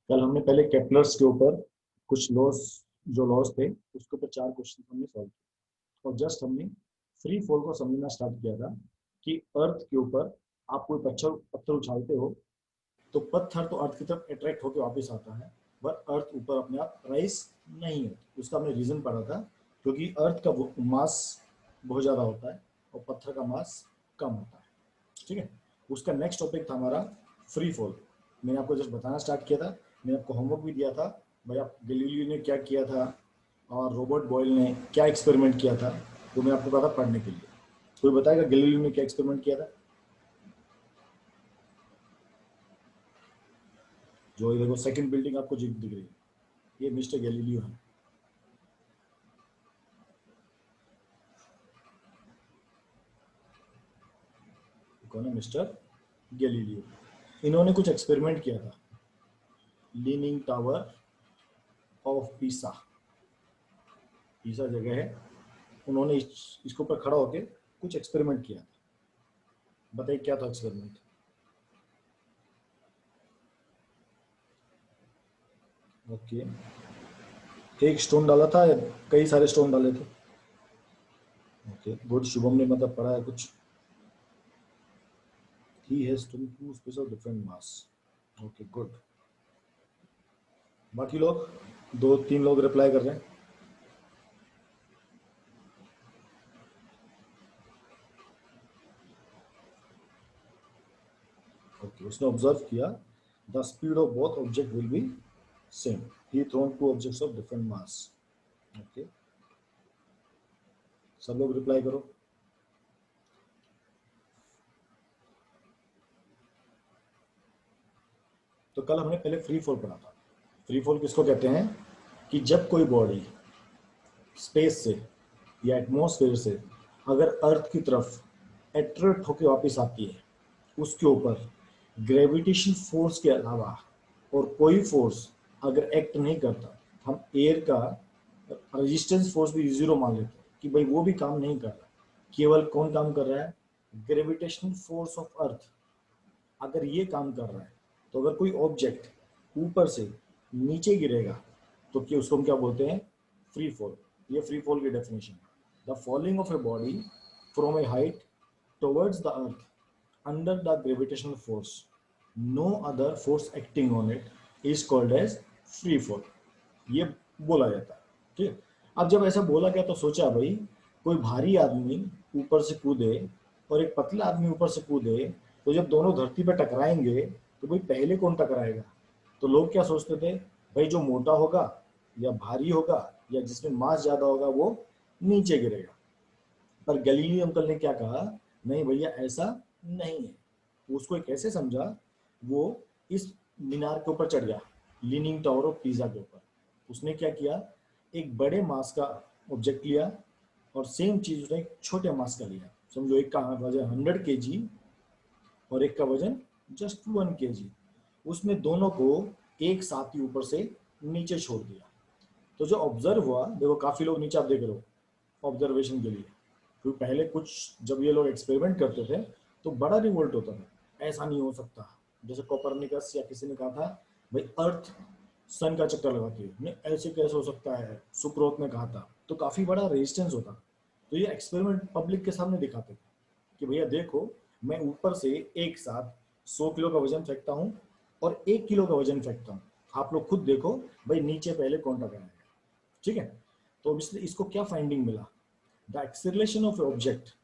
कल हमने पहले केपलर्स के ऊपर कुछ लॉस जो लॉस थे उसके ऊपर 4 क्वेश्चन हमने सॉल्व किए और जस्ट हमने फ्री फॉल को समझना स्टार्ट किया था कि अर्थ के ऊपर आप कोई पत्थर पत्थर उछालते हो तो पत्थर तो अर्थ की तरफ अट्रैक्ट होकर वापस आता है, पर अर्थ ऊपर अपने आप राइज नहीं होती। उसका हमने रीजन पढ़ा था, क्योंकि अर्थ का मास बहुत ज़्यादा होता है और पत्थर का मास कम होता है। ठीक है, उसका नेक्स्ट टॉपिक था हमारा फ्री फॉल। मैंने आपको जस्ट बताना स्टार्ट किया था, मैंने आपको होमवर्क भी दिया था भाई आप गैलीलियो ने क्या किया था और रॉबर्ट बॉयल ने क्या एक्सपेरिमेंट किया था, वो मैं आपको कहा था पढ़ने के लिए। कोई बताएगा गैलीलियो ने क्या एक्सपेरिमेंट किया था? जो ये देखो सेकंड बिल्डिंग आपको दिख रही है, ये मिस्टर गैलीलियो है। कौन है मिस्टर गैलीलियो? इन्होंने कुछ एक्सपेरिमेंट किया था, लीनिंग टावर ऑफ पीसा, पीसा जगह है, उन्होंने इसके ऊपर खड़ा होकर कुछ एक्सपेरिमेंट किया था। बताइए क्या था एक्सपेरिमेंट? ओके, एक स्टोन डाला था या कई सारे स्टोन डाले थे? ओके गुड, शुभम ने मतलब पढ़ा है कुछ। He has two space of different mass. Okay good, बाकी लोग 2-3 लोग रिप्लाई कर रहे हैं। ओके, उसने ऑब्जर्व किया the speed of both object will be same, he thrown 2 objects of different mass. Okay, सब लोग रिप्लाई करो। तो कल हमने पहले फ्री फॉल पढ़ा था। फ्री फॉल किसको कहते हैं? कि जब कोई बॉडी स्पेस से या एटमॉस्फेयर से अगर अर्थ की तरफ अट्रैक्ट होकर वापस आती है, उसके ऊपर ग्रेविटेशन फोर्स के अलावा और कोई फोर्स अगर एक्ट नहीं करता, हम एयर का रेजिस्टेंस फोर्स भी जीरो मान लेते हैं कि भाई वो भी काम नहीं कर रहा, केवल कौन काम कर रहा है? ग्रेविटेशनल फोर्स ऑफ अर्थ अगर ये काम कर रहा है, तो अगर कोई ऑब्जेक्ट ऊपर से नीचे गिरेगा तो क्या उसको हम क्या बोलते हैं? Free fall. ये फ्री फॉल की डेफिनेशन है, the falling of a body from A height towards the earth under the gravitational force, no other force acting on it is called as free fall, ये बोला जाता है। ठीक है, अब जब ऐसा बोला गया तो सोचा भाई कोई भारी आदमी ऊपर से कूदे और एक पतला आदमी ऊपर से कूदे, तो जब दोनों धरती पर टकराएंगे तो भाई पहले कौन टकराएगा? तो लोग क्या सोचते थे, भाई जो मोटा होगा या भारी होगा या जिसमें मास ज्यादा होगा वो नीचे गिरेगा। पर गैलीलियो अंकल ने क्या कहा, नहीं भैया ऐसा नहीं है। उसको कैसे समझा? वो इस मीनार के ऊपर चढ़ गया, लीनिंग टावर ऑफ पीजा के ऊपर। उसने क्या किया, एक बड़े मास का ऑब्जेक्ट लिया और सेम चीज उसने एक छोटे मास का लिया। समझो एक का वजन 100 kg और एक का वजन जस्ट 1 kg। उसमें दोनों को एक साथ ही ऊपर से नीचे छोड़ दिया। तो जो ऑब्जर्व हुआ, देखो काफी लोग नीचे आप देख रहे हो ऑब्जर्वेशन के लिए, क्योंकि पहले कुछ जब ये लोग एक्सपेरिमेंट करते थे तो बड़ा रिवोल्ट होता था, ऐसा नहीं हो सकता। जैसे कोपरनिकस या किसी ने कहा था भाई अर्थ सन का चक्कर लगाती है, नहीं ऐसे कैसे हो सकता है, सुक्रोत ने कहा था, तो काफी बड़ा रेजिस्टेंस होता। तो ये एक्सपेरिमेंट पब्लिक के सामने दिखाते थे कि भैया देखो, मैं ऊपर से एक साथ 100 किलो का वजन फेंकता हूँ और 1 किलो का वजन फेंकता हूँ, आप लोग खुद देखो भाई नीचे पहले कौन टकराएगा। ठीक है, तो इसलिए इसको क्या फाइंडिंग मिला, the acceleration of object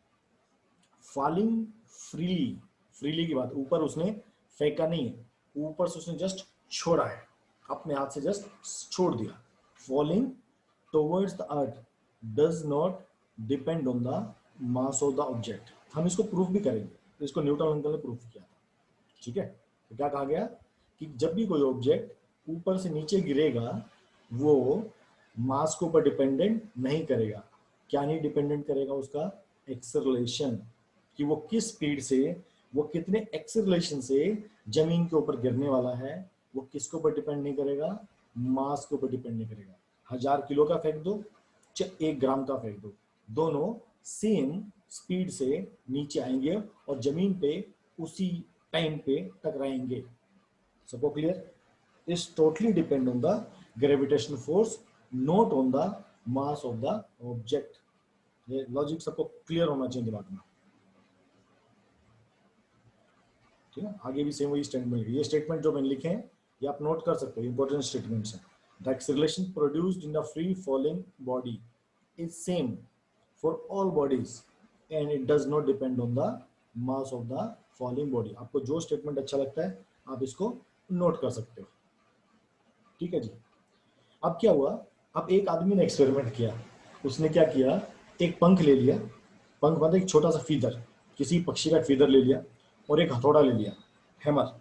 falling freely, freely की बात, ऊपर उसने फेंका नहीं है, ऊपर से उसने जस्ट छोड़ा है, अपने हाथ से जस्ट छोड़ दिया। Falling towards the earth does not depend on the mass of the object. हम इसको प्रूफ भी करेंगे, तो इसको न्यूटन अंकल ने प्रूफ किया था। ठीक है, तो क्या कहा गया कि जब भी कोई ऑब्जेक्ट ऊपर से नीचे गिरेगा वो मास के ऊपर डिपेंडेंट नहीं करेगा। क्या नहीं डिपेंडेंट करेगा? उसका एक्सेलरेशन, कि वो किस स्पीड से, वो कितने एक्सेलरेशन से जमीन के ऊपर गिरने वाला है, वो किसके ऊपर डिपेंड नहीं करेगा? मास के ऊपर डिपेंड नहीं करेगा। 1000 किलो का फेंक दो, 1 ग्राम का फेंक दो, दोनों सेम स्पीड से नीचे आएंगे और जमीन पे उसी टाइम पे टकराएंगे। सबको clear? is totally depend on the gravitational force, not on the mass of the object. ये लॉजिक सबको क्लियर होना चाहिए दिमाग में, ठीक है। आगे भी सेम वही स्टेटमेंट, ये स्टेटमेंट जो मैंने लिखे हैं ये आप नोट कर सकते हो, इंपॉर्टेंट स्टेटमेंट्स हैं। The acceleration produced in the free falling body is same for all bodies and it does not depend on the mass of the falling body. आपको जो स्टेटमेंट अच्छा लगता है आप इसको नोट कर सकते हो, ठीक है जी। अब क्या हुआ, अब एक आदमी ने एक्सपेरिमेंट किया, उसने क्या किया, एक पंख ले लिया, पंख मतलब एक छोटा सा फीदर, किसी पक्षी का फीदर ले लिया और एक हथौड़ा ले लिया, हैमर।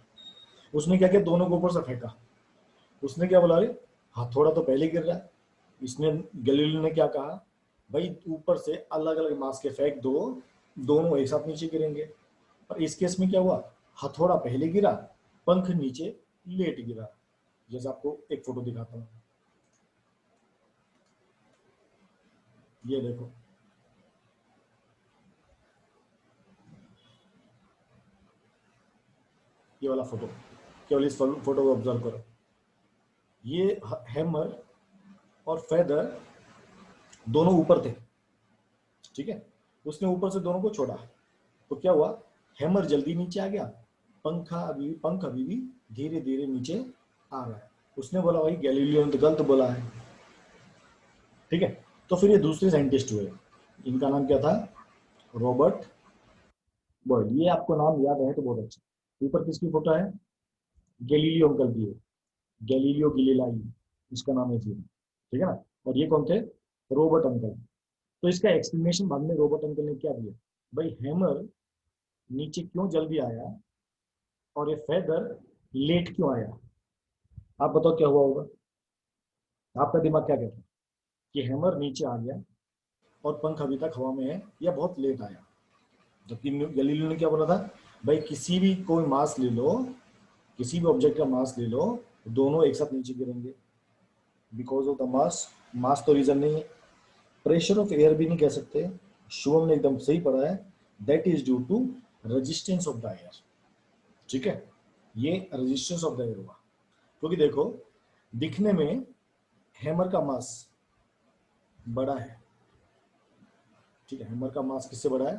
उसने क्या किया, दोनों को ऊपर से फेंका। उसने क्या बोला, अरे हथौड़ा तो पहले गिर रहा है। इसने गैलीलियो ने क्या कहा, भाई ऊपर से अलग अलग मास के फेंक दो, दोनों एक साथ नीचे गिरेंगे। पर इस केस में क्या हुआ, हथौड़ा पहले गिरा, पंख नीचे लेट गिरा। जैसे आपको एक फोटो दिखाता हूं, ये देखो, ये वाला फोटो, केवल इस फोटो को ऑब्जर्व करो। ये हैमर और फेदर दोनों ऊपर थे, ठीक है। उसने ऊपर से दोनों को छोड़ा, तो क्या हुआ, हैमर जल्दी नीचे आ गया, पंख अभी भी धीरे धीरे नीचे आ रहा है। उसने बोला भाई गैलीलियो ने तो गलत बोला है, ठीक है। तो फिर ये दूसरे साइंटिस्ट हुए, इनका नाम क्या था, रॉबर्ट बॉयल। ये आपको नाम याद है तो बहुत अच्छा। ऊपर किसकी फोटो है, गैलीलियो अंकल की है, गैलीलियो गैलीलाई, इसका नाम है जी, ठीक है ना। और ये कौन थे, रॉबर्ट अंकल। तो इसका एक्सप्लेनेशन बाद में रॉबर्ट अंकल ने क्या दिया, भाई हैमर नीचे क्यों जल्दी आया और ये फेदर लेट क्यों आया। आप बताओ क्या हुआ होगा, आपका दिमाग क्या कहता है कि हैमर नीचे आ गया और पंख अभी तक हवा में है या बहुत लेट आया। जबकि गैलीलियो ने क्या बोला था, भाई किसी भी कोई मास ले लो, किसी भी ऑब्जेक्ट का मास ले लो, दोनों एक साथ नीचे गिरेंगे, बिकॉज ऑफ द मास। मास तो रीजन नहीं है, प्रेशर ऑफ एयर भी नहीं कह सकते। शुभम ने एकदम सही पढ़ा है, that is due to resistance of the air, ठीक है। ये रेजिस्टेंस ऑफ द एयर हुआ, क्योंकि देखो दिखने में हैमर का मास बड़ा है, ठीक है। हैमर का मास किससे बड़ा है,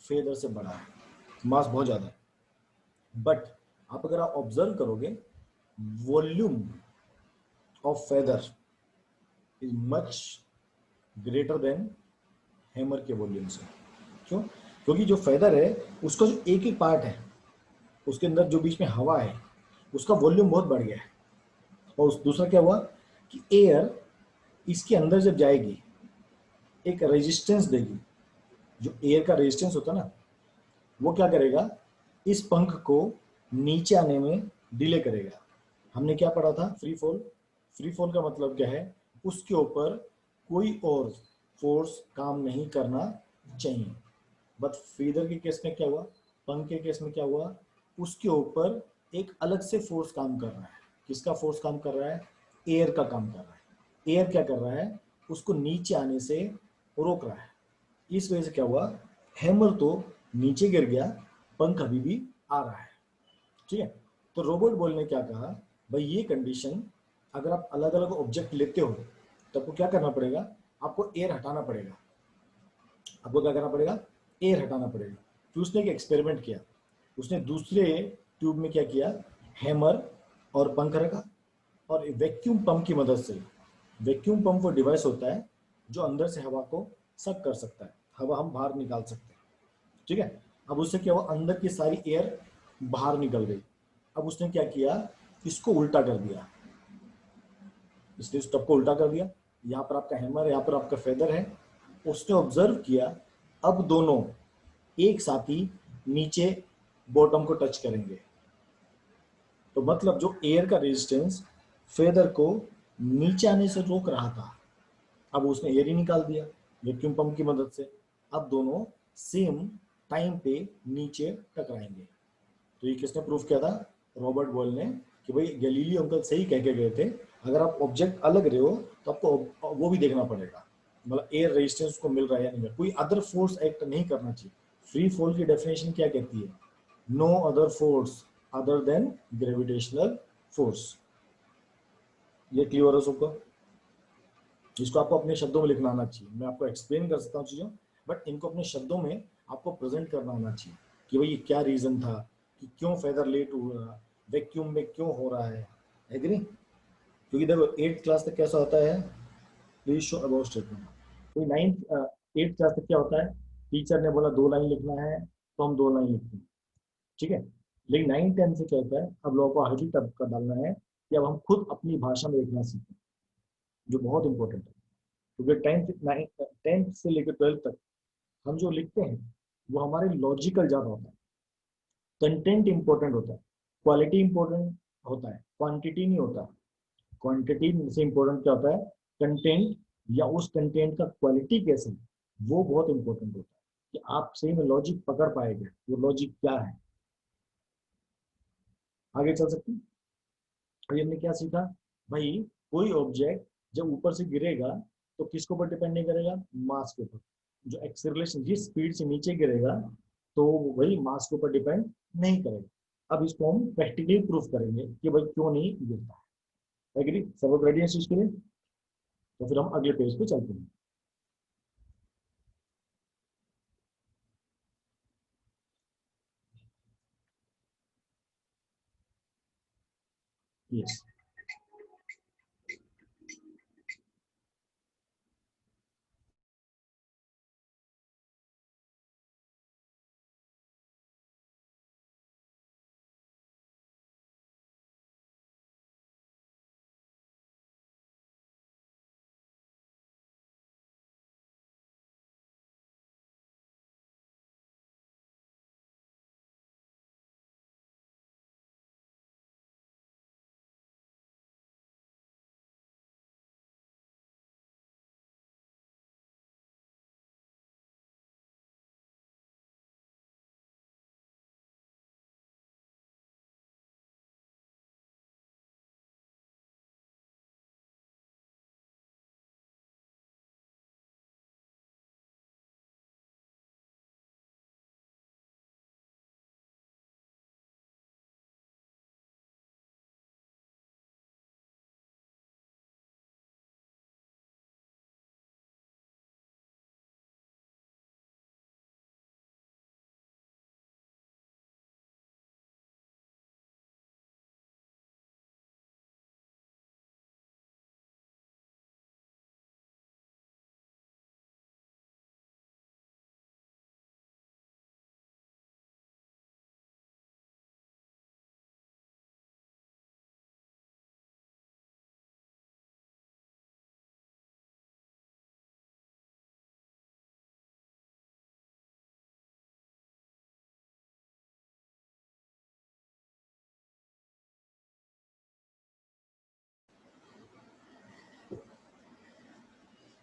फेदर से बड़ा है, मास बहुत ज्यादा है। बट आप अगर आप ऑब्जर्व करोगे, volume of feather is much greater than hammer के वॉल्यूम से। क्यों, क्योंकि जो फेदर है उसका जो एक एक पार्ट है, उसके अंदर जो बीच में हवा है, उसका वॉल्यूम बहुत बढ़ गया है। और दूसरा क्या हुआ कि एयर इसके अंदर जब जाएगी एक रेजिस्टेंस देगी, जो एयर का रेजिस्टेंस होता है ना, वो क्या करेगा, इस पंख को नीचे आने में डिले करेगा। हमने क्या पढ़ा था, फ्री फॉल। फ्री फॉल का मतलब क्या है, उसके ऊपर कोई और फोर्स काम नहीं करना चाहिए। बट फीदर के केस में क्या हुआ, पंख के केस में क्या हुआ, उसके ऊपर एक अलग से फोर्स काम कर रहा है। किसका फोर्स काम कर रहा है, एयर का काम कर रहा है। एयर क्या कर रहा है, उसको नीचे आने से रोक रहा है। इस वजह से क्या हुआ, हैमर तो नीचे गिर गया, पंख अभी भी आ रहा है, ठीक है। तो रॉबर्ट बॉयल ने क्या कहा, भाई ये कंडीशन अगर आप अलग अलग ऑब्जेक्ट लेते हो तो आपको क्या करना पड़ेगा, आपको एयर हटाना पड़ेगा। आपको क्या करना पड़ेगा, एयर हटाना पड़ेगा। फिर उसने एक एक्सपेरिमेंट किया, उसने दूसरे ट्यूब में क्या किया, हैमर और पंख रखा और वैक्यूम पंप की मदद से, वैक्यूम पंप वो डिवाइस होता है जो अंदर से हवा को सक कर सकता है, हवा हम बाहर निकाल सकते हैं, ठीक है। अब उससे क्या हुआ, अंदर की सारी एयर बाहर निकल गई। अब उसने क्या किया, इसको उल्टा कर दिया, इसलिए स्टब को उल्टा कर दिया। यहाँ पर आपका हैमर, यहाँ पर आपका फेदर है। उसने ऑब्जर्व किया, अब दोनों एक साथ ही नीचे बॉटम को टच करेंगे। तो मतलब जो एयर का रेजिस्टेंस फेदर को नीचे आने से रोक रहा था, अब उसने एयर ही निकाल दिया वैक्यूम पंप की मदद से। अब दोनों सेम टाइम पे नीचे टकराएंगे। तो ये किसने प्रूफ किया था, रॉबर्ट बॉयल ने, कि भाई गैलीलियो अंकल सही कह के गए थे, अगर आप ऑब्जेक्ट अलग रहे हो तो आपको वो भी देखना पड़ेगा, मतलब एयर रेजिस्टेंस को मिल रहा है या नहीं, कोई अदर फोर्स एक्ट नहीं करना चाहिए। फ्री फॉल की डेफिनेशन क्या कहती है, no other force other than gravitational force. ये क्लियर हो सबको? इसको आपको अपने शब्दों में लिखना आना चाहिए। मैं आपको एक्सप्लेन कर सकता हूँ चीज़ों, बट इनको अपने शब्दों में आपको प्रेजेंट करना आना चाहिए कि भाई ये क्या रीज़न था, कि क्यों फेदर लेट हो रहा, वैक्यूम में क्यों हो रहा है। एग्री? क्योंकि देखो 8th क्लास तक कैसा होता है, प्लीज शो अबाउट स्टेटमेंट। तो 8th क्लास तक क्या होता है, टीचर ने बोला 2 लाइन लिखना है तो हम 2 लाइन लिखते हैं, ठीक है। लेकिन 9th 10th से क्या होता है, अब लोगों को आगे तब कर डालना है कि अब हम खुद अपनी भाषा में लिखना सीखें, जो बहुत इंपॉर्टेंट है। क्योंकि 10th से लेकर 12th तक हम जो लिखते हैं वो हमारे लॉजिकल ज्यादा होता है, कंटेंट इंपॉर्टेंट होता है, क्वालिटी इंपॉर्टेंट होता है, क्वांटिटी नहीं होता। क्वांटिटी से इंपॉर्टेंट क्या होता है, कंटेंट, या उस कंटेंट का क्वालिटी कैसे है, वो बहुत इंपॉर्टेंट होता है कि आप सही में लॉजिक पकड़ पाएंगे, वो लॉजिक क्या है। आगे चल सकते हैं। अभी हमने क्या सीखा भाई, कोई ऑब्जेक्ट जब ऊपर से गिरेगा तो किसके ऊपर डिपेंड नहीं करेगा, मास के ऊपर। जो एक्सेलरेशन जिस स्पीड से नीचे गिरेगा तो वही मास के ऊपर डिपेंड नहीं करेगा। अब इसको हम प्रैक्टिकली प्रूफ करेंगे कि भाई क्यों नहीं गिरता है। एग्री? सब रेडी है इस चीज के लिए? तो फिर हम अगले पेज पे चलते हैं। यस।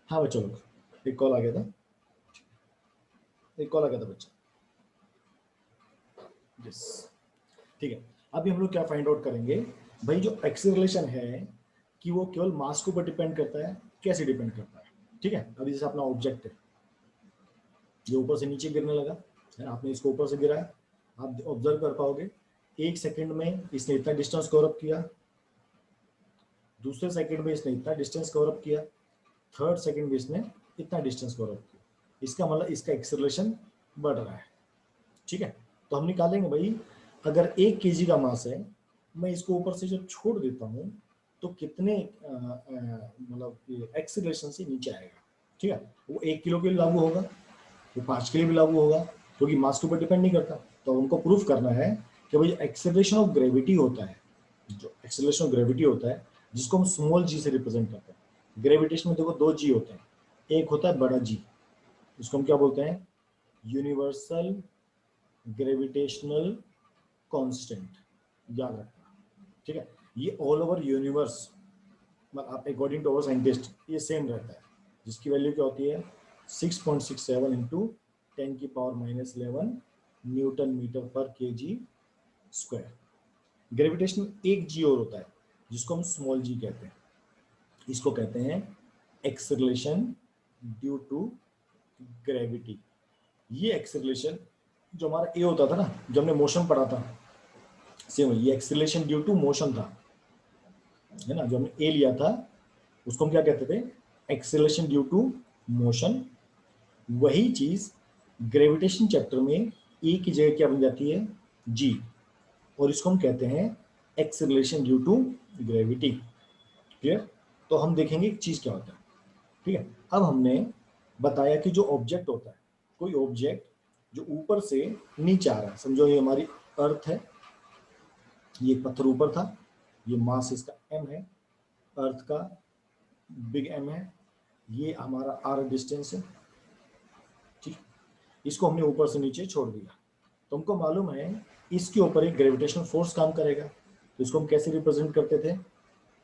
हाँ बच्चों लोग, एक कॉल आ गया था, एक कॉल आ गया था बच्चा। यस। ठीक है। अभी हम लोग क्या फाइंड आउट करेंगे, भाई जो एक्सेलरेशन है कि वो केवल मास के ऊपर डिपेंड करता है, कैसे डिपेंड करता है। ठीक है। अभी जैसे अपना ऑब्जेक्ट है, ये ऊपर से नीचे गिरने लगा है, आपने इसको ऊपर से गिराया, आप ऑब्जर्व कर पाओगे 1 सेकंड में इसने इतना डिस्टेंस कवर अप किया, दूसरे सेकंड में इसने इतना डिस्टेंस कवर अप किया, थर्ड सेकंड में इसने इतना डिस्टेंस कवर अप किया। इसका मतलब इसका एक्सेलरेशन बढ़ रहा है। ठीक है। तो हम निकालेंगे भाई, अगर 1 kg का मास है, मैं इसको ऊपर से जब छोड़ देता हूँ तो कितने मतलब एक्सेलरेशन से नीचे आएगा। ठीक है। वो 1 किलो के लिए लागू होगा, वो 5 के लिए भी लागू होगा, क्योंकि मास के ऊपर डिपेंड नहीं करता। तो उनको प्रूफ करना है कि भाई एक्सेलरेशन ऑफ ग्रेविटी होता है, जो एक्सेलरेशन ऑफ ग्रेविटी होता है जिसको हम स्मॉल जी से रिप्रेजेंट करते हैं। ग्रेविटेशन में देखो 2 जी होते हैं, एक होता है बड़ा जी, इसको हम क्या बोलते हैं, यूनिवर्सल ग्रेविटेशनल कांस्टेंट, याद रखना। ठीक है। ये ऑल ओवर यूनिवर्स, मतलब अकॉर्डिंग टू अवर साइंटिस्ट ये सेम रहता है, जिसकी वैल्यू क्या होती है 6.67 इंटू 10⁻11 न्यूटन मीटर पर केजी स्क्वायर। ग्रेविटेशन एक जी और होता है जिसको हम स्मॉल जी कहते हैं, इसको कहते हैं एक्सेलरेशन ड्यू टू ग्रेविटी। ये एक्सेलरेशन जो हमारा ए होता था ना, जब हमने मोशन पढ़ा था, सेम ये एक्सेलरेशन ड्यू टू मोशन था। है ना, जो हमने ए लिया था उसको हम क्या कहते थे, एक्सेलरेशन ड्यू टू मोशन। वही चीज ग्रेविटेशन चैप्टर में ए की जगह क्या बन जाती है, जी, और इसको हम कहते हैं acceleration due to gravity. Clear? तो हम देखेंगे एक चीज क्या होता है। ठीक है, अब हमने बताया कि जो ऑब्जेक्ट होता है, कोई ऑब्जेक्ट जो ऊपर से नीचे आ रहा है, समझो ये हमारी अर्थ है, ये पत्थर ऊपर था, ये मास इसका m है, अर्थ का बिग M है, ये हमारा r डिस्टेंस है। ठीक, इसको हमने ऊपर से नीचे छोड़ दिया। तुमको मालूम है इसके ऊपर एक ग्रेविटेशनल फोर्स काम करेगा, तो इसको हम कैसे रिप्रेजेंट करते थे,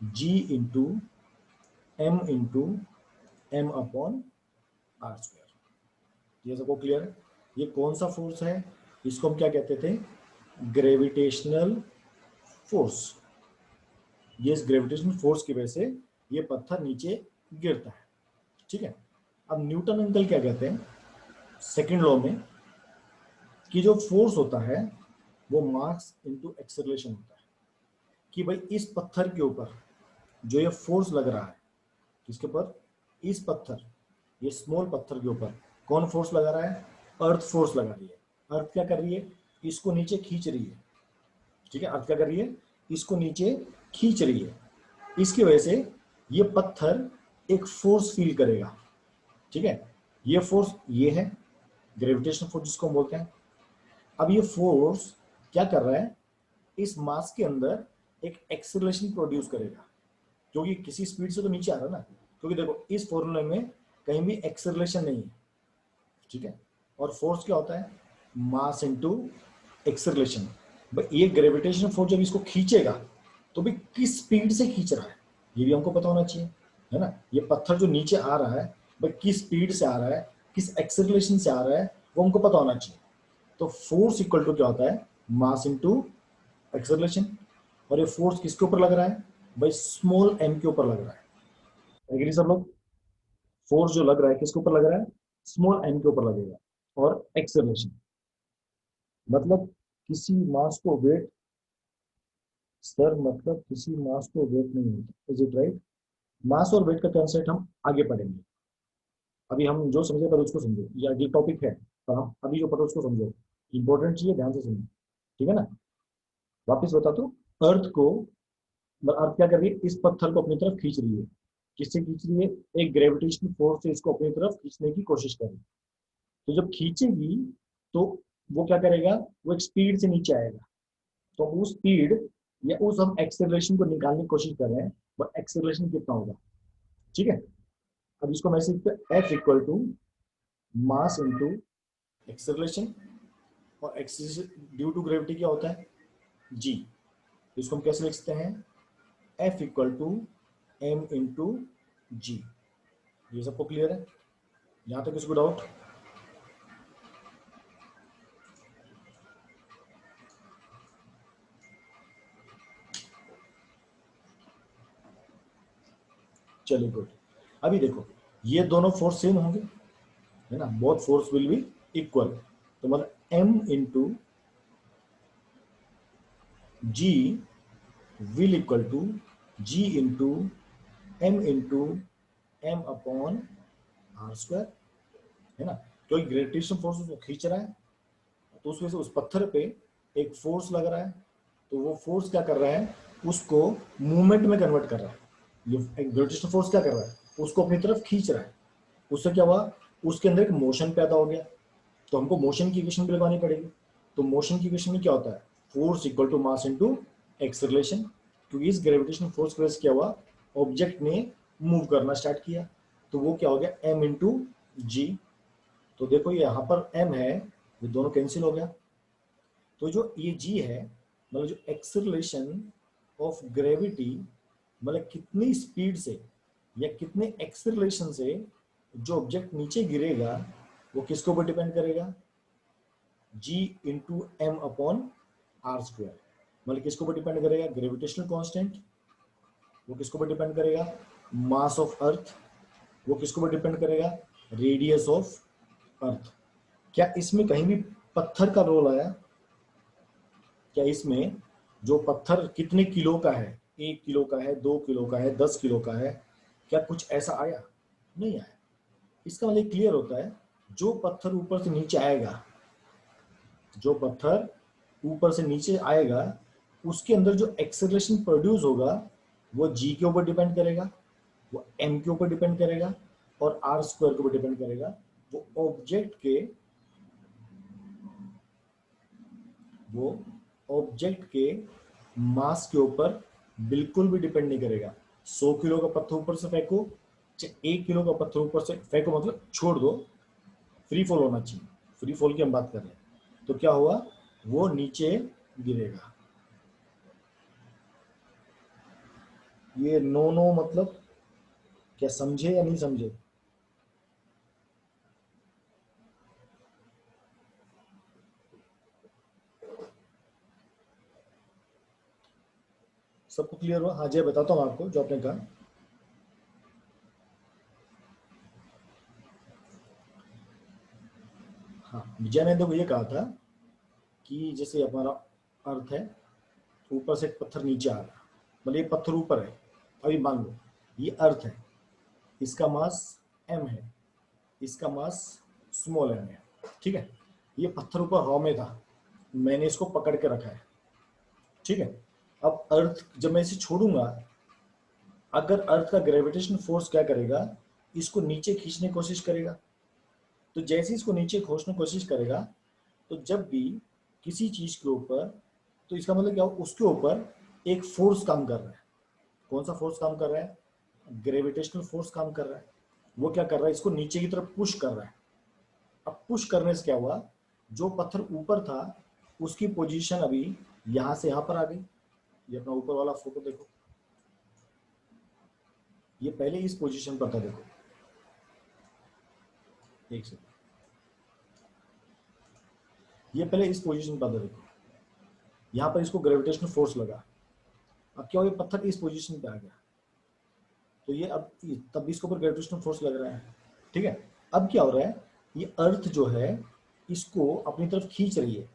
g into m upon are square. ये सबको क्लियर है? ये कौन सा फोर्स है, इसको हम क्या कहते थे, ग्रेविटेशनल फोर्स। ये इस ग्रेविटेशनल फोर्स की वजह से ये पत्थर नीचे गिरता है। ठीक है, अब न्यूटन अंकल क्या कहते हैं सेकंड लॉ में, कि जो फोर्स होता है वो मास इनटू एक्सेलरेशन होता है। कि भाई इस पत्थर के ऊपर जो ये फोर्स लग रहा है, किसके ऊपर, इस पत्थर, ये स्मॉल पत्थर के ऊपर कौन फोर्स लगा रहा है, अर्थ फोर्स लगा रही है। अर्थ क्या कर रही है, इसको नीचे खींच रही है। ठीक है, अर्थ क्या कर रही है, इसको नीचे खींच रही है। इसकी वजह से ये पत्थर एक फोर्स फील करेगा। ठीक है, ये फोर्स ये है ग्रेविटेशनल फोर्स जिसको हम बोलते हैं। अब ये फोर्स क्या कर रहा है, इस मास के अंदर एक एक्सेलरेशन प्रोड्यूस करेगा, क्योंकि किसी स्पीड से तो नीचे आ रहा है ना। क्योंकि देखो इस फॉर्मूले में कहीं भी एक्सेलरेशन नहीं है। ठीक है, और फोर्स क्या होता है, मास इनटू एक्सेलरेशन। भाई ये ग्रेविटेशनल फोर्स जब इसको खींचेगा तो भी किस स्पीड से खींच रहा है ये भी हमको पता होना चाहिए, है ना। ये पत्थर जो नीचे आ रहा है भाई किस स्पीड से आ रहा है, किस एक्सेलरेशन से आ रहा है, वो हमको पता होना चाहिए। तो फोर्स इक्वल टू क्या होता है, मास इनटू एक्सेलरेशन। और ये फोर्स किसके ऊपर लग रहा है, भाई स्मॉल m के ऊपर लग रहा है। एग्री सब लोग? फोर्स जो लग रहा है किसके ऊपर लग रहा है, स्मॉल m के ऊपर लगेगा। और एक्सेलरेशन मतलब किसी मास को वेट, सर मतलब किसी मास को वेट नहीं होता, इज इट राइट? मास और वेट का कंसेप्ट हम आगे पढ़ेंगे। अभी हम जो समझे पर उसको समझो, ये अगली टॉपिक है, पर हम अभी जो पढ़ो उसको समझो। इंपॉर्टेंट चीज है, ध्यान से समझो। ठीक है ना, वापिस बता तो, अर्थ को, अर्थ क्या कर रही है, इस पत्थर को अपनी तरफ खींच रही है। किससे खींच रही है, एक ग्रेविटेशनल फोर्स से इसको अपनी तरफ खींचने की कोशिश कर रही है। तो जब खींचेगी तो वो क्या करेगा, वो एक स्पीड से नीचे आएगा। तो उस स्पीड या उस हम एक्सेलरेशन को निकालने की कोशिश कर रहे हैं, वो एक्सेलरेशन कितना होगा। ठीक है, अब इसको मैं लिखते F equal to mass into acceleration. और एक्सेलरेशन ड्यू टू ग्रेविटी क्या होता है, जी। इसको हम कैसे लिख सकते हैं, F equal to M into G. ये सबको क्लियर है, यहां तक किसी को डाउट? चलिए गुड। अभी देखो ये दोनों फोर्स सेम होंगे, है ना, both force will be equal. तो मतलब m into g will equal to ji into M upon are square, है ना। क्योंकि ग्रेविटेशन फोर्स उसको खींच रहा है, तो उस वजह से उस पत्थर पे एक फोर्स लग रहा है। तो वो फोर्स क्या कर रहा है, उसको मूवमेंट में कन्वर्ट कर रहा है। ये ग्रेविटेशन फोर्स क्या कर रहा है, उसको अपनी तरफ खींच रहा है। उससे क्या हुआ, उसके अंदर एक मोशन पैदा हो गया। तो हमको मोशन की इक्वेशन भी लगानी पड़ेगी। तो मोशन की इक्वेशन में क्या होता है, force equal to mass into acceleration. क्योंकि इस ग्रेविटेशनल फोर्स की वजह से क्या हुआ, ऑब्जेक्ट ने मूव करना स्टार्ट किया। तो वो क्या हो गया, m इंटू जी। तो देखो ये यहाँ पर m है, ये दोनों कैंसिल हो गया। तो जो ये g है, मतलब जो एक्सेलरेशन ऑफ ग्रेविटी, मतलब कितनी स्पीड से या कितने एक्सेलरेशन से जो ऑब्जेक्ट नीचे गिरेगा, वो किसके ऊपर डिपेंड करेगा, g into M upon are square. मतलब किसके ऊपर डिपेंड करेगा, ग्रेविटेशनल कांस्टेंट। वो किसके ऊपर डिपेंड करेगा, मास ऑफ अर्थ। वो किसके ऊपर डिपेंड करेगा, रेडियस ऑफ अर्थ। क्या इसमें कहीं भी पत्थर का रोल आया, क्या इसमें जो पत्थर कितने किलो का है 1 किलो का है, 2 किलो का है, 10 किलो का है, क्या कुछ ऐसा आया? नहीं आया। इसका मतलब क्लियर होता है, जो पत्थर ऊपर से नीचे आएगा, जो पत्थर ऊपर से नीचे आएगा, उसके अंदर जो एक्सेलरेशन प्रोड्यूस होगा वो जी के ऊपर डिपेंड करेगा, वो एम के ऊपर डिपेंड करेगा, और आर स्क्वायर के ऊपर डिपेंड करेगा। वो ऑब्जेक्ट के मास के ऊपर बिल्कुल भी डिपेंड नहीं करेगा। 100 किलो का पत्थर ऊपर से फेंको, 1 किलो का पत्थर ऊपर से फेंको, मतलब छोड़ दो, फ्री फॉल होना चाहिए। फ्री फॉल की हम बात कर रहे हैं, तो क्या हुआ, वो नीचे गिरेगा। ये नो नो मतलब क्या, समझे या नहीं समझे? सबको क्लियर हुआ? हाँ जी, बताता हूँ आपको जो आपने कहा। हाँ, विजय ने तो ये कहा था कि जैसे हमारा अर्थ है, ऊपर से एक पत्थर नीचे आ रहा, मतलब ये पत्थर ऊपर है, अभी मान लो ये अर्थ है, इसका मास m है, इसका मास स्मॉल m है, ठीक है। ये पत्थर ऊपर हवा में था, मैंने इसको पकड़ के रखा है, ठीक है। अब अर्थ जब मैं इसे छोड़ूंगा, अगर अर्थ का ग्रेविटेशन फोर्स क्या करेगा, इसको नीचे खींचने की कोशिश करेगा। तो जैसे इसको नीचे खींचने की कोशिश करेगा, तो जब भी किसी चीज के ऊपर, तो इसका मतलब क्या, उसके ऊपर एक फोर्स काम कर रहा है। कौन सा फोर्स काम कर रहा है? ग्रेविटेशनल फोर्स काम कर रहा है। वो क्या कर रहा है, इसको नीचे की तरफ पुश कर रहा है। अब पुश करने से क्या हुआ, जो पत्थर ऊपर था उसकी पोजीशन अभी यहां से यहां पर आ गई। ये अपना ऊपर वाला फोटो देखो, ये पहले इस पोजीशन पर था, देखो एक सेकंड, ये पहले इस पोजीशन पर था, देखो यहां पर इसको ग्रेविटेशनल फोर्स लगा। अब क्या हो, ये पत्थर इस पोजीशन पे आ गया, तो ये अब तब भी इसके ऊपर ग्रेविटेशनल फोर्स लग रहा है, ठीक है। अब क्या हो रहा है, ये अर्थ जो है इसको अपनी तरफ खींच रही है।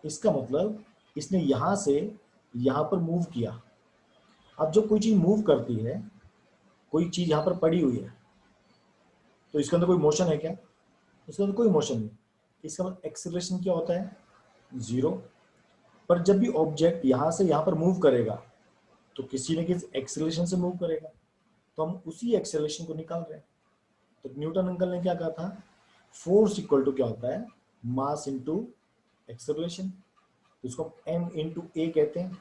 इसका मतलब इसने यहां से यहां पर मूव किया। अब जब कोई चीज मूव करती है, कोई चीज यहां पर पड़ी हुई है, तो इसके अंदर कोई मोशन है क्या? इसके अंदर कोई मोशन नहीं। इसका मतलब एक्सेलरेशन क्या होता है? जीरो। पर जब भी ऑब्जेक्ट यहां से यहां पर मूव करेगा, तो किसी न किसी एक्सेलरेशन से मूव करेगा, तो हम उसी एक्सेलरेशन को निकाल रहे हैं। तो न्यूटन अंकल ने क्या कहा था, फोर्स इक्वल टू क्या होता है, मास इंटू एक्सेलरेशन। इसको एम इंटू ए कहते हैं,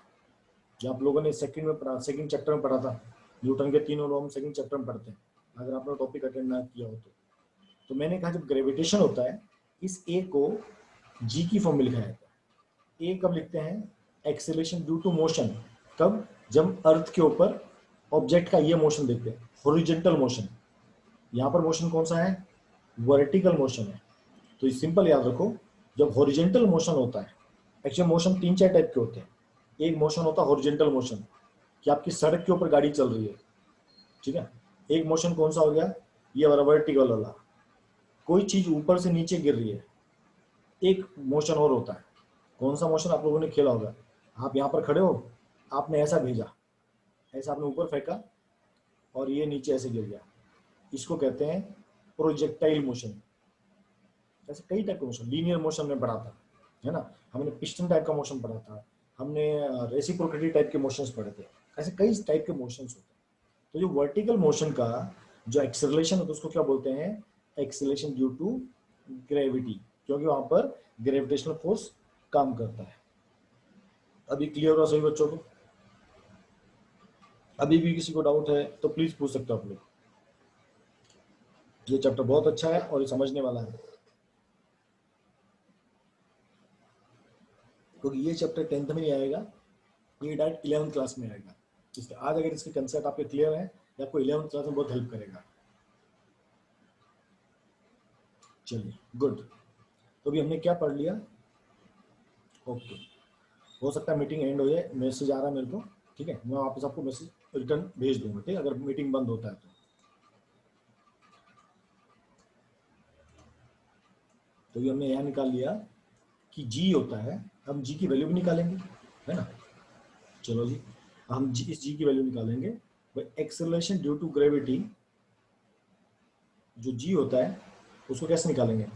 जो आप लोगों ने सेकंड में पढ़ा, सेकंड चैप्टर में पढ़ा था। न्यूटन के तीनों लॉ हम सेकंड चैप्टर में पढ़ते हैं, अगर आपने टॉपिक अटेंड ना किया हो तो मैंने कहा जब ग्रेविटेशन होता है, इस ए को जी की फॉर्म में लिखा जाता है। ए कब लिखते हैं? Acceleration due to motion. कब? जब अर्थ के ऊपर ऑब्जेक्ट का ये मोशन देखते हैं, हॉरिजॉन्टल मोशन। यहाँ पर मोशन कौन सा है? वर्टिकल मोशन है। तो ये सिंपल याद रखो, जब हॉरिजॉन्टल मोशन होता है, एक्चुअली मोशन 3-4 टाइप के होते हैं। एक मोशन होता है हॉरिजॉन्टल मोशन, कि आपकी सड़क के ऊपर गाड़ी चल रही है, ठीक है। एक मोशन कौन सा हो गया, ये वाला वर्टिकल वाला, कोई चीज ऊपर से नीचे गिर रही है। एक मोशन और होता है, कौन सा मोशन, आप लोगों ने खेला होगा, आप यहाँ पर खड़े हो, आपने ऐसा भेजा, ऐसा आपने ऊपर फेंका और ये नीचे ऐसे गिर गया, इसको कहते हैं प्रोजेक्टाइल मोशन। ऐसे कई टाइप के मोशन, लीनियर मोशन में पढ़ा था, है ना, हमने पिस्टन टाइप का मोशन पढ़ा था, हमने रेसिप्रोकेटिव टाइप के मोशंस पढ़े थे। ऐसे कई टाइप के मोशंस होते हैं। तो जो वर्टिकल मोशन का जो एक्सेलरेशन होता है उसको क्या बोलते हैं? एक्सेलरेशन ड्यू टू ग्रेविटी, क्योंकि वहां पर ग्रेविटेशनल फोर्स काम करता है। अभी क्लियर हुआ सभी बच्चों को? अभी भी किसी को डाउट है तो प्लीज पूछ सकते हो आप लोग। ये चैप्टर बहुत अच्छा है और ये समझने वाला है, क्योंकि ये चैप्टर 10th में नहीं आएगा, ये डायरेक्ट 11th क्लास में आएगा। इसलिए आज अगर इसके कंसेप्ट आपके क्लियर है, ये आपको 11th क्लास में बहुत हेल्प करेगा। चलिए गुड। तो अभी हमने क्या पढ़ लिया? ओके, हो सकता है मीटिंग एंड हो जाए, मैसेज आ रहा है मेरे को, ठीक है, मैं वापस आपको मैसेज रिटर्न भेज दूंगा, ठीक है, अगर मीटिंग बंद होता है तो ये हमने यहाँ निकाल लिया कि जी होता है, हम जी की वैल्यू भी निकालेंगे, है ना। चलो जी, हम इस जी की वैल्यू निकालेंगे। भाई एक्सेलरेशन ड्यू टू ग्रेविटी जो जी होता है उसको कैसे निकालेंगे?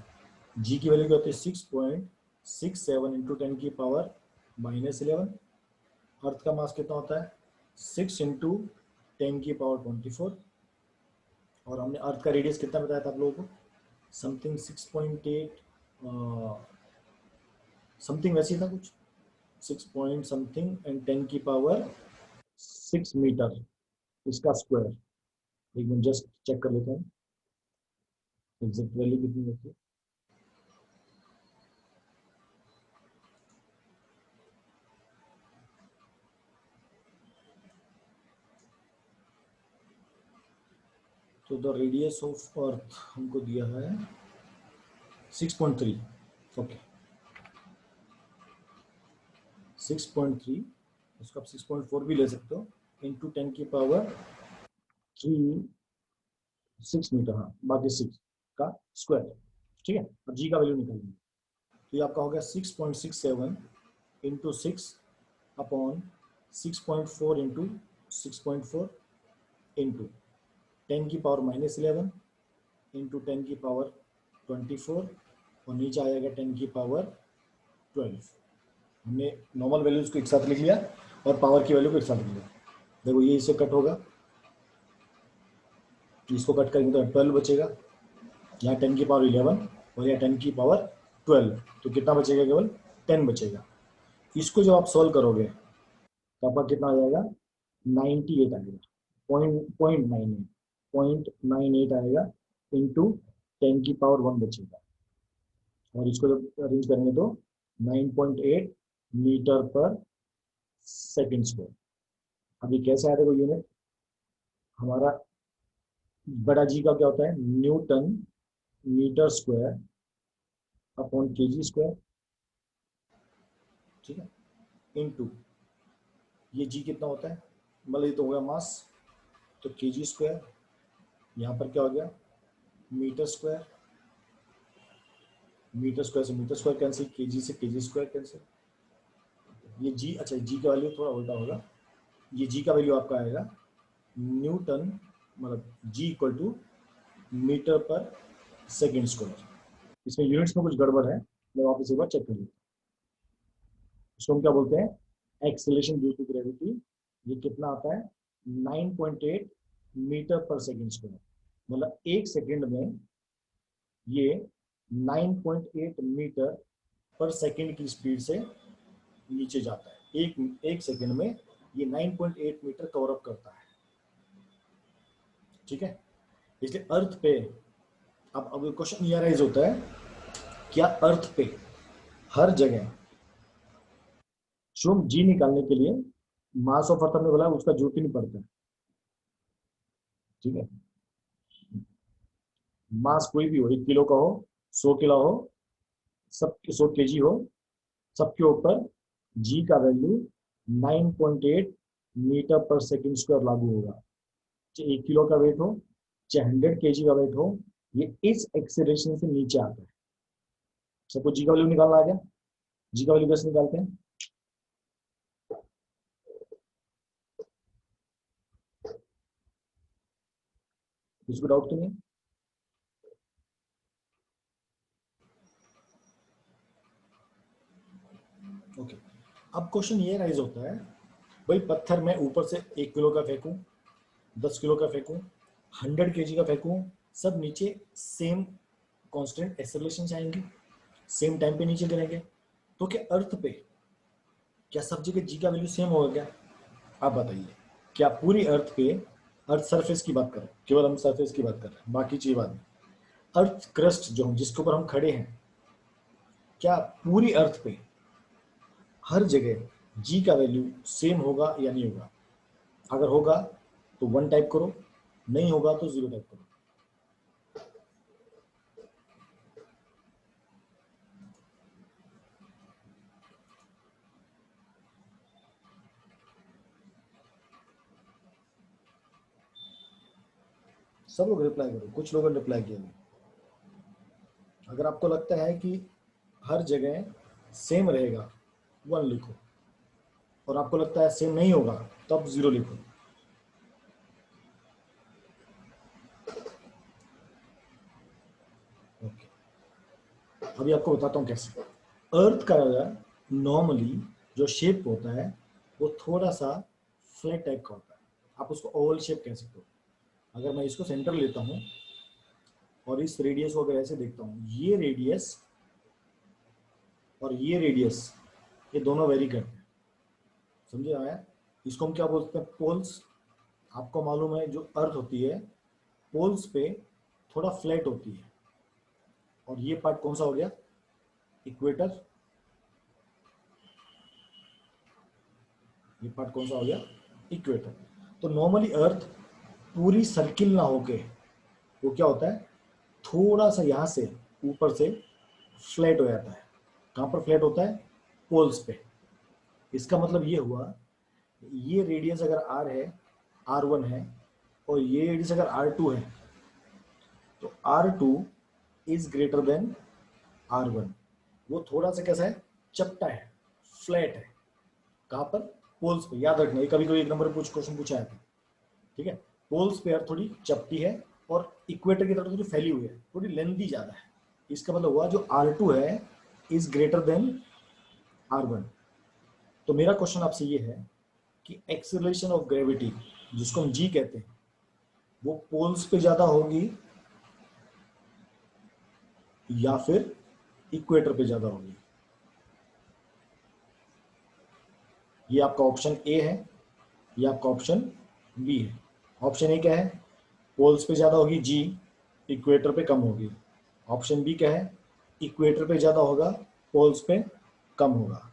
जी की वैल्यू क्या होती है? 6.67 इंटू 10⁻⁻11। अर्थ का मास कितना होता है? 6 इंटू 10⁻24। और हमने अर्थ का रेडियस कितना बताया था आप लोगों को? समथिंग 6.8 समथिंग वैसे ही था कुछ, 6 पॉइंट समथिंग एंड 10⁻6 मीटर इसका स्क्वायर। एक मिनट जस्ट चेक कर लेते हैं एग्जैक्ट वैल्यू कितनी होती है। तो द रेडियस ऑफ अर्थ हमको दिया है 6.3। ओके 6.3, उसको आप 6.4 भी ले सकते हो, इंटू 10⁻3 6 मीटर, हाँ बाकी 6 का स्क्वायर। ठीक है, अब जी का वैल्यू निकालेंगे। तो ये आपका हो गया 6.67 इंटू 6/6.4 इंटू 6.4 इंटू 10⁻11 इंटू 10⁻24 और नीचे आ जाएगा 10⁻12। हमने नॉर्मल वैल्यूज को एक साथ लिख लिया और पावर की वैल्यू को एक साथ लिख लिया। देखो ये इससे कट होगा, तो इसको कट करेंगे तो 12 बचेगा, यहाँ 10⁻11 और यहाँ 10⁻12, तो कितना बचेगा? केवल 10 बचेगा। इसको जब आप सॉल्व करोगे तो आपका कितना आ जाएगा? 98 आएगा, पॉइंट 98 आएगा इंटू 10⁻1 बचेगा। और इसको जब अरेंज करेंगे तो 9.8 मीटर पर सेकेंड स्क्वायर। अभी कैसे आया? देखो यूनिट हमारा बड़ा जी का क्या होता है? Newton meter square upon kg square. ठीक है, इनटू ये जी कितना होता है? मतलब ये तो हो गया मास, तो केजी स्क्वायर, यहाँ पर क्या हो गया? मीटर स्क्वायर, मीटर स्क्वायर से मीटर स्क्वायर कैंसिल, केजी से केजी स्क्वायर कैंसिल। ये जी, अच्छा जी का वैल्यू थोड़ा उल्टा होगा, ये जी का वैल्यू आपका आएगा न्यूटन, मतलब जी इक्वल टू मीटर पर सेकेंड स्क्वायर। इसमें यूनिट्स में कुछ गड़बड़ है, मैं वापस एक बार चेक कर लूँ। इसको हम क्या बोलते हैं? Acceleration due to gravity. ये कितना आता है? 9.8 मीटर पर सेकेंड स्क्वायर। मतलब एक सेकेंड में ये 9.8 मीटर पर सेकेंड की स्पीड से नीचे जाता है। एक सेकेंड में ये 9.8 मीटर कवर अप करता है। ठीक है, इसलिए अर्थ पे अब क्वेश्चन ये राइज होता है, क्या अर्थ पे हर जगह शुभ जी निकालने के लिए मास ऑफ अर्थ हमने बोला उसका जरूरत ही नहीं पड़ता है। ठीक है, मास कोई भी हो, 1 किलो का हो, 100 किलो हो, सब 100 kg हो, सबके ऊपर जी का वैल्यू 9.8 मीटर पर सेकेंड स्क्वायर लागू होगा। चाहे 1 किलो का वेट हो, चाहे 100 kg का वेट हो, ये इस एक्सेलरेशन से नीचे आता है। सबको जी का वैल्यू निकालना आ गया? जी का वैल्यू कैसे निकालते हैं? इसको डाउट तो नहीं? ओके, अब क्वेश्चन ये राइज होता है, भाई पत्थर मैं ऊपर से 1 किलो का फेंकूं, 10 किलो का फेंकूं, 100 kg का फेंकूं, सब नीचे सेम कांस्टेंट एक्सेलरेशन से आएंगे, सेम टाइम पे नीचे गिरेंगे, तो क्या अर्थ पे क्या सब जगह जी का वैल्यू सेम होगा क्या? आप बताइए, क्या पूरी अर्थ पे, अर्थ सरफेस की बात करें, केवल हम सरफेस की बात कर रहे हैं, बाकी चीज बात नहीं, अर्थ क्रस्ट जो जिसके ऊपर हम खड़े हैं, क्या पूरी अर्थ पे हर जगह जी का वैल्यू सेम होगा या नहीं होगा? अगर होगा तो 1 टाइप करो, नहीं होगा तो 0 टाइप करो। सब लोग रिप्लाई करो, कुछ लोगों ने रिप्लाई किया नहीं। अगर आपको लगता है कि हर जगह सेम रहेगा, 1 लिखो। और आपको लगता है सेम नहीं होगा, तब 0 लिखो। ओके, अभी आपको बताता हूँ कैसे। अर्थ का नॉर्मली जो शेप होता है वो थोड़ा सा फ्लैट टाइप का होता है, आप उसको ओवल शेप कह सकते हो। अगर मैं इसको सेंटर लेता हूँ और इस रेडियस को अगर ऐसे देखता हूँ, ये रेडियस और ये रेडियस, ये दोनों वेरी करते हैं, समझे आया? इसको हम क्या बोलते हैं? पोल्स। आपको मालूम है जो अर्थ होती है पोल्स पे थोड़ा फ्लैट होती है, और ये पार्ट कौन सा हो गया? इक्वेटर। ये पार्ट कौन सा हो गया? इक्वेटर। तो नॉर्मली अर्थ पूरी सर्किल ना होके वो क्या होता है, थोड़ा सा यहां से ऊपर से फ्लैट हो जाता है। कहां पर फ्लैट होता है? पोल्स पे। इसका मतलब ये हुआ, ये रेडियस अगर r है, r1 है, और ये रेडियस अगर r2 है, तो r2 is greater than r1। वो थोड़ा सा कैसा है? चपटा है, फ्लैट है। कहां पर? पोल्स पे। याद रखना, ये कभी कभी एक नंबर पे क्वेश्चन पूछा है, ठीक है? पोल्स पे अर्थ थोड़ी चपटी है और इक्वेटर की तरफ थोड़ी फैली हुई है, थोड़ी लेंथी ज्यादा है। इसका मतलब हुआ जो r2 है इज ग्रेटर देन r1। तो मेरा क्वेश्चन आपसे ये है कि एक्सेलरेशन ऑफ ग्रेविटी, जिसको हम जी कहते हैं, वो पोल्स पे ज्यादा होगी या फिर इक्वेटर पे ज्यादा होगी? ये आपका ऑप्शन ए है, ये आपका ऑप्शन बी है। ऑप्शन ए क्या है? पोल्स पे ज्यादा होगी जी, इक्वेटर पे कम होगी। ऑप्शन बी क्या है? इक्वेटर पे ज्यादा होगा, पोल्स पे कम होगा।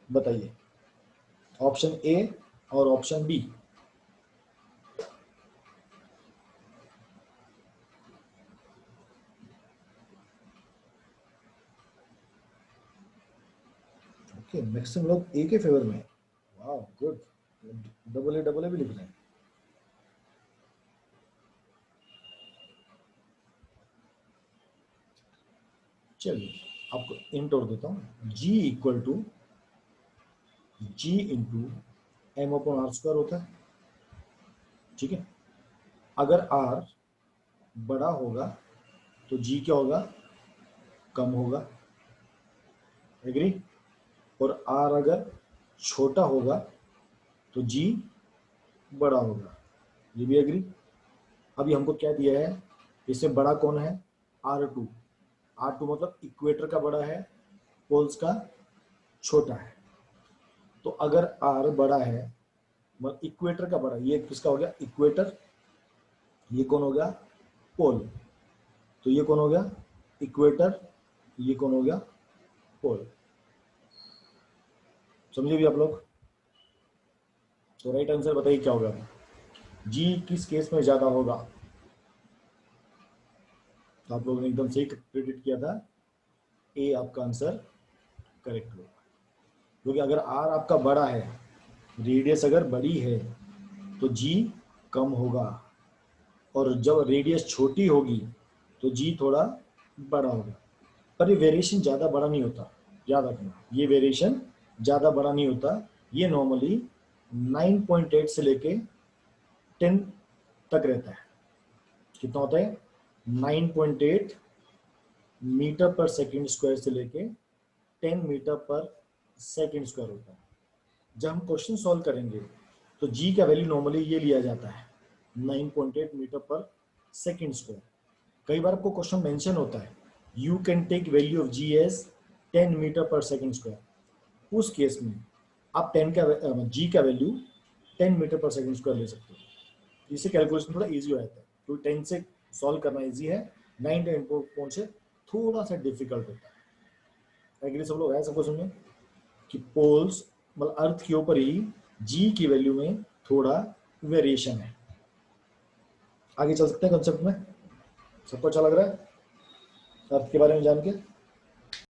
बताइए, ऑप्शन ए और ऑप्शन बी। ओके, मैक्सिमम लोग ए के फेवर में। वाह, गुड। डबल ए भी लिख रहे हैं। चलिए, आपको इंट और देता हूँ। G equal to ji into M upon are square होता है, ठीक है? अगर आर बड़ा होगा तो जी क्या होगा? कम होगा। एग्री? और आर अगर छोटा होगा तो जी बड़ा होगा। ये भी एग्री? अभी हमको क्या दिया है, इससे बड़ा कौन है? R2। R2 मतलब इक्वेटर का बड़ा है, पोल्स का छोटा है। तो अगर R बड़ा है मतलब इक्वेटर का बड़ा, ये किसका हो गया? इक्वेटर। ये कौन हो गया? पोल। तो ये कौन हो गया? इक्वेटर। ये कौन हो गया? पोल। समझे भी आप लोग? तो राइट आंसर बताइए क्या होगा? जी किस केस में ज्यादा होगा? तो आप लोगों ने एकदम सही प्रेडिक्ट किया था, ए आपका आंसर करेक्ट होगा। क्योंकि अगर आर आपका बड़ा है, रेडियस अगर बड़ी है, तो जी कम होगा, और जब रेडियस छोटी होगी तो जी थोड़ा बड़ा होगा। पर ये वेरिएशन ज़्यादा बड़ा नहीं होता, याद रखना, ये वेरिएशन ज़्यादा बड़ा नहीं होता। ये नॉर्मली 9.8 से लेके 10 तक रहता है। कितना होता है? 9.8 मीटर पर सेकेंड स्क्वायर से लेके 10 मीटर पर सेकेंड स्क्वायर होता है। जब हम क्वेश्चन सॉल्व करेंगे तो जी का वैल्यू नॉर्मली ये लिया जाता है, 9.8 मीटर पर सेकेंड स्क्वायर। कई बार आपको क्वेश्चन मेंशन होता है, you can take value of ji as 10 metre पर सेकेंड स्क्वायर। उस केस में आप 10 का जी का वैल्यू 10 मीटर पर सेकेंड स्क्वायर ले सकते हो। इससे कैलकुलेशन थोड़ा इजी हो जाता है, क्योंकि 10 से सॉल्व करना इजी है, 9 10 पॉइंट से थोड़ा सा डिफिकल्ट होता है। एग्री सब लोग? है सबको समझे कि पोल्स मतलब अर्थ के ऊपर ही जी की वैल्यू में थोड़ा वेरिएशन है। आगे चल सकते हैं कंसेप्ट में? सबको अच्छा लग रहा है अर्थ के बारे में जान के?